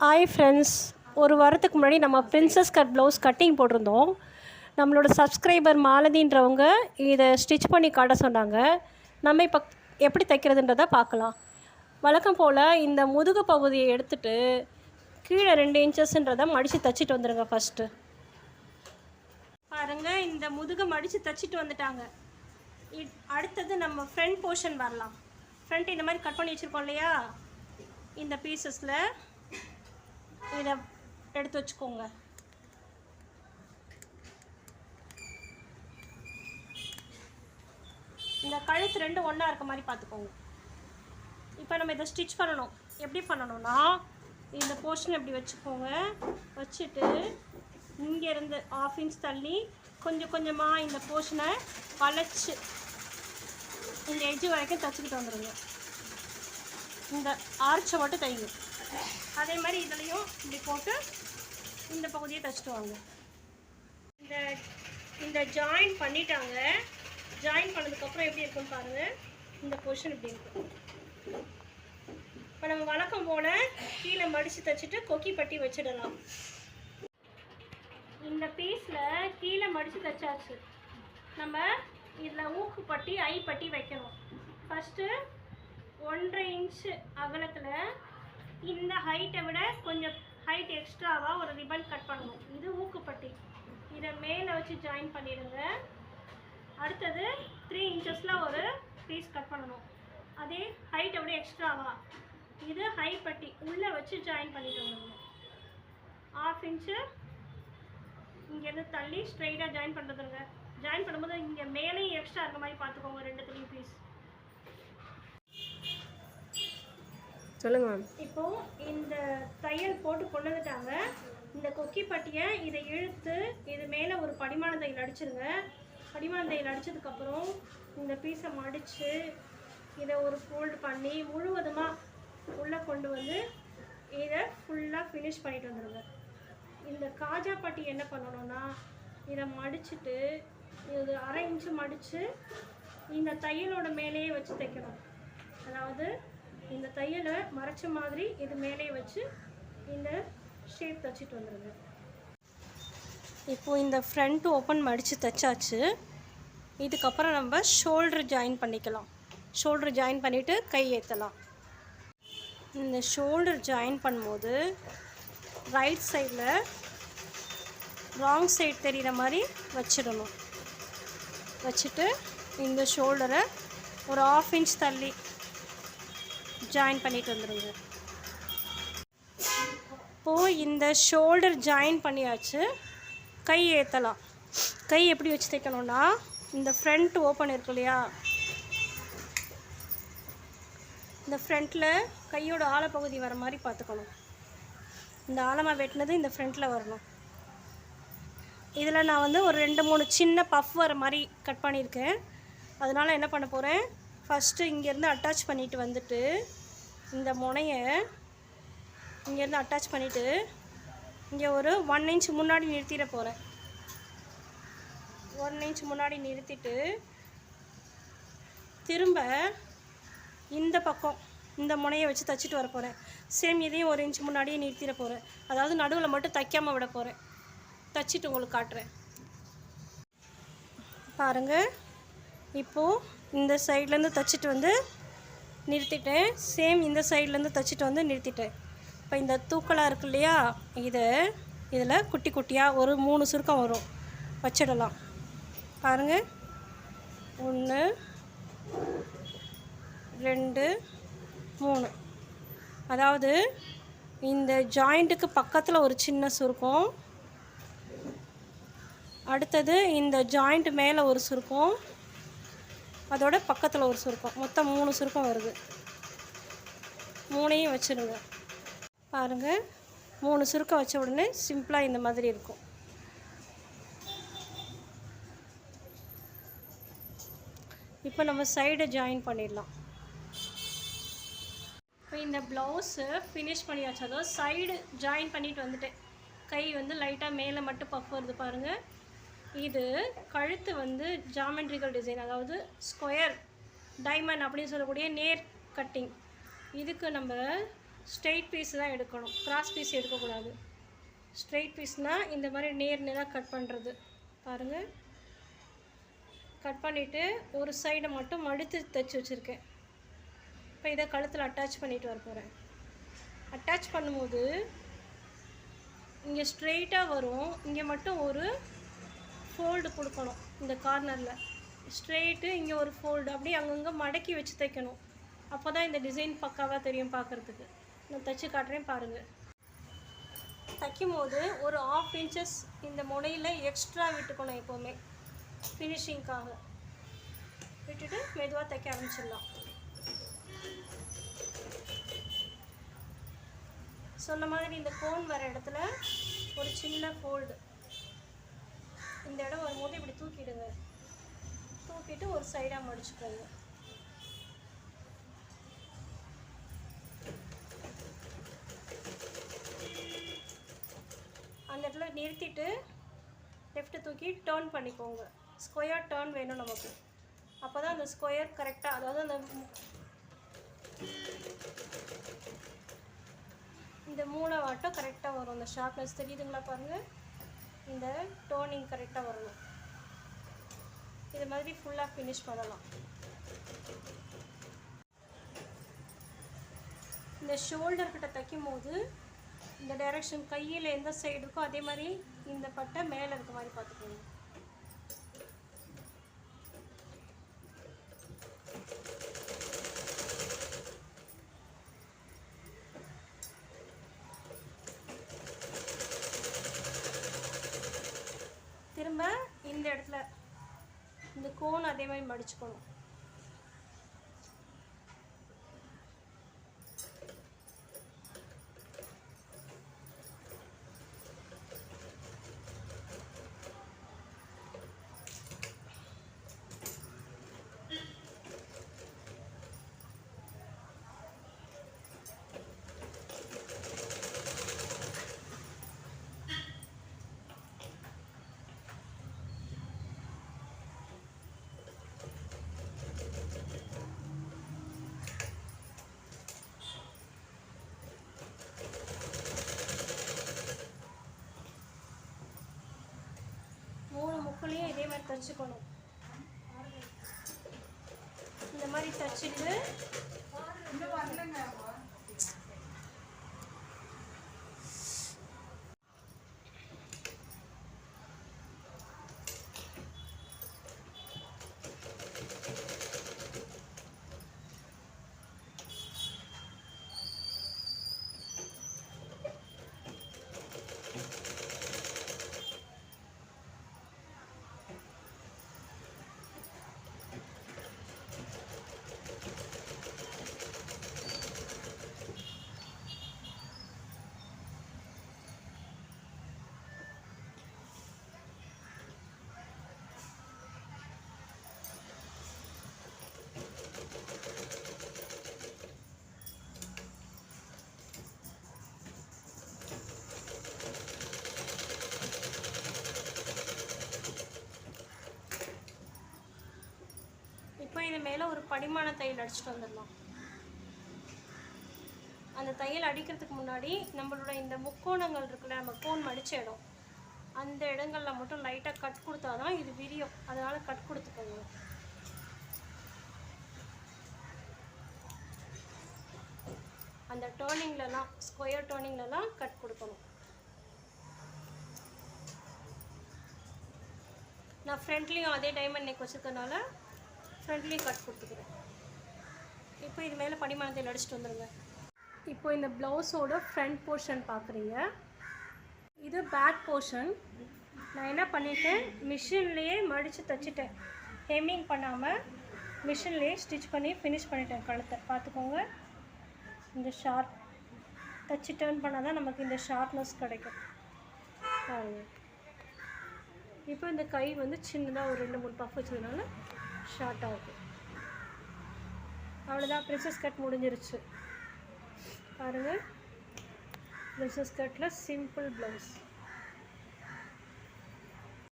Hi friends, ஒரு வாரத்துக்கு முன்னாடி நம்ம பிரின்சஸ் கட் ப்ளவுஸ் கட்டிங் போட்டிருந்தோம். நம்மளோட சப்ஸ்கிரைபர் மாலதின்றவங்க இதை ஸ்டிச் பண்ணி காட்ட சொன்னாங்க. நம்ம இப்போ எப்படி தைக்கிறதுன்றதை பார்க்கலாம். வழக்கம் போல் இந்த முதுகு பகுதியை எடுத்துகிட்டு கீழே 2 இன்ச்சஸ்ன்றதை மடித்து தைச்சிட்டு வந்துடுங்க. ஃபஸ்ட்டு பாருங்கள், இந்த முதுகை மடித்து தைச்சிட்டு வந்துட்டாங்க. அடுத்தது நம்ம ஃப்ரண்ட் போர்ஷன் வரலாம். ஃப்ரண்ட் இந்த மாதிரி கட் பண்ணி வச்சுருக்கோம் இல்லையா, இந்த பீசஸில் இதை எடுத்து வச்சுக்கோங்க. இந்த கழுத்து 2 ஒன்றா இருக்க மாதிரி பார்த்துக்கோங்க. இப்போ நம்ம இதை ஸ்டிச் பண்ணணும். எப்படி பண்ணணும்னா, இந்த போர்ஷன் எப்படி வச்சுக்கோங்க. வச்சுட்டு இங்கேருந்து 1/2 இன்ச் தள்ளி கொஞ்சம் கொஞ்சமாக இந்த போர்ஷனை வளைச்சி இந்த எட்ஜு வரைக்கும் தைச்சிக்கிட்டு வந்துடுங்க. இந்த ஆர்ச்சை மட்டும் தைங்க. அதே மாதிரி இதுலேயும் இப்படி போட்டு இந்த பகுதியை தைச்சிட்டு வாங்க. இந்த ஜாயின் பண்ணிட்டாங்க. ஜாயின் பண்ணதுக்கப்புறம் எப்படி இருக்குன்னு பாருங்கள். இந்த பொசிஷன் இப்படி இருக்கும். இப்போ நம்ம வழக்கம் போல் கீழே மடித்து தைச்சிட்டு கொக்கி பட்டி வச்சிடலாம். இந்த பீஸில் கீழே மடித்து தைச்சாச்சு. நம்ம இதில் ஊக்கு பட்டி ஐ பட்டி வைக்கணும். ஃபஸ்ட்டு 1.5 இன்ச்சு அகலத்தில் இந்த ஹைட்டை விட கொஞ்சம் ஹைட் எக்ஸ்ட்ராவாக ஒரு ரிப்பன் கட் பண்ணணும். இது ஊக்குப்பட்டி. இதை மேலே வச்சு ஜாயின் பண்ணிடுங்க. அடுத்தது 3 இன்ச்சஸில் ஒரு பீஸ் கட் பண்ணணும். அதே ஹைட்டை விட எக்ஸ்ட்ராவாக இது ஹை பட்டி உள்ளே வச்சு ஜாயின் பண்ணிட்டு வந்துடணும். 1/2 இன்ச்சு இங்கேருந்து தள்ளி ஸ்ட்ரைட்டாக ஜாயின் பண்ணுறதுங்க. ஜாயின் பண்ணும்போது இங்கே மேலேயும் எக்ஸ்ட்ரா இருக்க மாதிரி பார்த்துக்கோங்க. 2 பீஸ் சொல்லுங்க மேம். இப்போது இந்த தையல் போட்டு கொண்டு வந்துட்டாங்க. இந்த கொக்கி பட்டியை இதை இழுத்து இது மேலே ஒரு படிமான தையல் அடிச்சிருங்க. படிமான தையல் அடித்ததுக்கப்புறம் இந்த பீஸை மடித்து இதை ஒரு ஃபோல்டு பண்ணி முழுவதுமாக உள்ளே கொண்டு வந்து இதை ஃபுல்லாக ஃபினிஷ் பண்ணிட்டு வந்துடுங்க. இந்த காஜா பட்டி என்ன பண்ணணும்னா, இதை மடிச்சுட்டு இது 1/2 இன்ச்சு மடித்து இந்த தையலோட மேலேயே வச்சு தைக்கணும். அதாவது இந்த தையலை மறைச்ச மாதிரி இது மேலே வச்சு இந்த ஷேப் தைச்சிட்டு வந்துடுங்க. இப்போது இந்த ஃப்ரண்ட் ஓப்பன் மடித்து தைச்சாச்சு. இதுக்கப்புறம் நம்ம ஷோல்டர் ஜாயின் பண்ணிக்கலாம். ஷோல்டர் ஜாயின் பண்ணிவிட்டு கை ஏற்றலாம். இந்த ஷோல்டர் ஜாயின் பண்ணும்போது ரைட் சைடில் ராங் சைடு தெரிகிற மாதிரி வச்சிடணும். வச்சுட்டு இந்த ஷோல்டரை ஒரு 1/2 இன்ச் தள்ளி ஜாயின் பண்ணிட்டு வந்துடுங்க. இப்போது இந்த ஷோல்டர் ஜாயின் பண்ணியாச்சு. கை ஏற்றலாம். கை எப்படி வச்சு தைக்கணும்னா, இந்த ஃப்ரண்ட் ஓப்பன் இருக்கு இல்லையா, இந்த ஃப்ரண்ட்டில் கையோட ஆழப்பகுதி வர மாதிரி பார்த்துக்கணும். இந்த ஆழமாக வெட்டினது இந்த ஃப்ரண்ட்டில் வரணும். இதில் நான் வந்து ஒரு 2-3 சின்ன பஃப் வர மாதிரி கட் பண்ணியிருக்கேன். அதனால் என்ன பண்ண போகிறேன், ஃபஸ்ட்டு இங்கேருந்து அட்டாச் பண்ணிவிட்டு வந்துட்டு இந்த முனையை இங்கேருந்து அட்டாச் பண்ணிவிட்டு இங்கே ஒரு 1 இன்ச் முன்னாடி நிறுத்திட போகிறேன். 1 இன்ச் முன்னாடி நிறுத்திட்டு திரும்ப இந்த பக்கம் இந்த முனையை வச்சு தைச்சிட்டு வர போகிறேன். சேம் இதையும் 1 இன்ச் முன்னாடியே நிறுத்திட போகிறேன். அதாவது நடுவில் மட்டும் தைக்காமல் விட போகிறேன். தைச்சிட்டு உங்களுக்கு காட்டுறேன் பாருங்கள். இப்போது இந்த சைட்லேருந்து தைச்சிட்டு வந்து நிறுத்திட்டேன். சேம் இந்த சைட்லேருந்து தைச்சிட்டு வந்து நிறுத்திட்டேன். இப்போ இந்த தூக்கலாக இருக்கு இல்லையா, இதில் குட்டி குட்டியாக ஒரு 3 சுருக்கம் வரும், வச்சிடலாம். பாருங்கள், 1 2 3. அதாவது இந்த ஜாயிண்ட்டுக்கு பக்கத்தில் ஒரு சின்ன சுருக்கம், அடுத்தது இந்த ஜாயிண்ட் மேலே ஒரு சுருக்கம், அதோட பக்கத்தில் ஒரு சுருக்கம், மொத்தம் 3 சுருக்கம் வருது. 3ஐயும் வச்சுடுங்க. பாருங்கள், 3 சுருக்கம் வச்ச உடனே சிம்பிளாக இந்த மாதிரி இருக்கும். இப்போ நம்ம சைடை ஜாயின் பண்ணிடலாம். இப்போ இந்த ப்ளவுஸு ஃபினிஷ் பண்ணியாச்சு. அதாவது சைடு ஜாயின் பண்ணிட்டு வந்துட்டேன். கை வந்து லைட்டாக மேலே மட்டும் பஃப் வருது பாருங்கள். இது கழுத்து வந்து ஜாமெட்ரிக்கல் டிசைன், அதாவது ஸ்கொயர் டைமண்ட் அப்படின்னு சொல்லக்கூடிய நேர் கட்டிங். இதுக்கு நம்ம ஸ்ட்ரெயிட் பீஸ் தான் எடுக்கணும், கிராஸ் பீஸ் எடுக்கக்கூடாது. ஸ்ட்ரெயிட் பீஸ்னால் இந்த மாதிரி நேராக கட் பண்ணுறது. பாருங்கள், கட் பண்ணிவிட்டு ஒரு சைடை மட்டும் மடித்து தைச்சி வச்சுருக்கேன். இப்போ இதை கழுத்தில் அட்டாச் பண்ணிட்டு வர போகிறேன். அட்டாச் பண்ணும்போது இங்கே ஸ்ட்ரெயிட்டாக வரும், இங்கே மட்டும் ஒரு ஃபோல்டு கொடுக்கணும். இந்த கார்னரில் ஸ்ட்ரெயிட்டு, இங்கே ஒரு ஃபோல்டு, அப்படியே அங்கங்கே மடக்கி வச்சு தைக்கணும். அப்போ தான் இந்த டிசைன் பக்காவாக தெரியும் பார்க்குறதுக்கு. நான் தைச்சி காட்டுறேன் பாருங்கள். தைக்கும் போது ஒரு 1/2 இன்ச்சஸ் இந்த முனையில் எக்ஸ்ட்ரா விட்டுக்கணும். எப்போவுமே ஃபினிஷிங்காக விட்டுட்டு மெதுவாக தைக்க ஆரம்பிச்சிடலாம். சொன்ன மாதிரி இந்த கோன் வர இடத்துல ஒரு சின்ன ஃபோல்டு, இந்த இடம் வரும்போது இப்படி தூக்கிடுங்க. தூக்கிட்டு ஒரு சைடாக மடிச்சுக்கோங்க. அந்த இடத்துல நிறுத்திட்டு லெஃப்ட்டு தூக்கி டேர்ன் பண்ணிக்கோங்க. ஸ்கொயர் டேர்ன் வேணும் நமக்கு. அப்போ தான் அந்த ஸ்கொயர் கரெக்டாக, அதாவது அந்த இந்த மூளை வாட்டம் கரெக்டாக வரும். அந்த ஷார்ப்னஸ் தெரியுதுங்களா பாருங்கள். இந்த டோனிங் கரெக்டாக வரணும். இது மாதிரி ஃபுல்லாக ஃபினிஷ் பண்ணலாம். இந்த ஷோல்டர் கிட்ட தைக்கும் போது இந்த டைரெக்ஷன் கையில் எந்த சைடு இருக்கோ அதே மாதிரி இந்த பட்டை மேலே இருக்க மாதிரி பார்த்துக்கோங்க. திரும்ப இந்த இடத்துல இந்த கோன் அதே மாதிரி மடிச்சுக்கணும். முக்குலையும் இதே மாதிரி தைச்சுக்கணும். இந்த மாதிரி தைச்சிட்டு இது மேலே ஒரு படிமான தையல் அடிச்சுட்டு வந்துடலாம். அந்த தையல் அடிக்கிறதுக்கு முன்னாடி நம்மளோட இந்த முக்கோணங்கள் இருக்குல்ல, நம்ம கோன் மடிச்ச இடம், அந்த இடங்களில் மட்டும் லைட்டாக கட் கொடுத்தா தான் இது விரியும். அதனால் கட் கொடுத்துக்கோங்க. அந்த டேர்னிங்லலாம், ஸ்கொயர் டேர்னிங்லலாம் கட் கொடுக்கணும். நான் ஃப்ரண்ட்லேயும் அதே டைமண்ட் நெக் வச்சுருக்கனால ஃப்ரண்ட்லேயும் கட் கொடுத்துக்கிறேன். இப்போ இது மேலே படிமானத்தை அடிச்சுட்டு வந்துடுங்க. இப்போ இந்த ப்ளவுஸோட ஃப்ரண்ட் போர்ஷன் பார்க்குறீங்க. இது பேக் போர்ஷன். நான் என்ன பண்ணிட்டேன், மிஷின்லேயே மடித்து தைச்சிட்டேன். ஹெம்மிங் பண்ணாமல் மிஷின்லேயே ஸ்டிச் பண்ணி ஃபினிஷ் பண்ணிட்டேன் கழுத்தை. பார்த்துக்கோங்க, இந்த ஷார்ப் தைச்சி டர்ன் பண்ணால் தான் நமக்கு இந்த ஷார்ப்னஸ் கிடைக்கும். பாருங்கள், இப்போ இந்த கை வந்து சின்னதாக ஒரு 2-3 பஃப் வச்சதுனால ஷார்ட்டாக இருக்குது. அவ்வளோதான், ப்ரின்சஸ் கட் முடிஞ்சிருச்சு. பாருங்கள், ப்ரின்சஸ் கட்டில் சிம்பிள் ப்ளவுஸ்.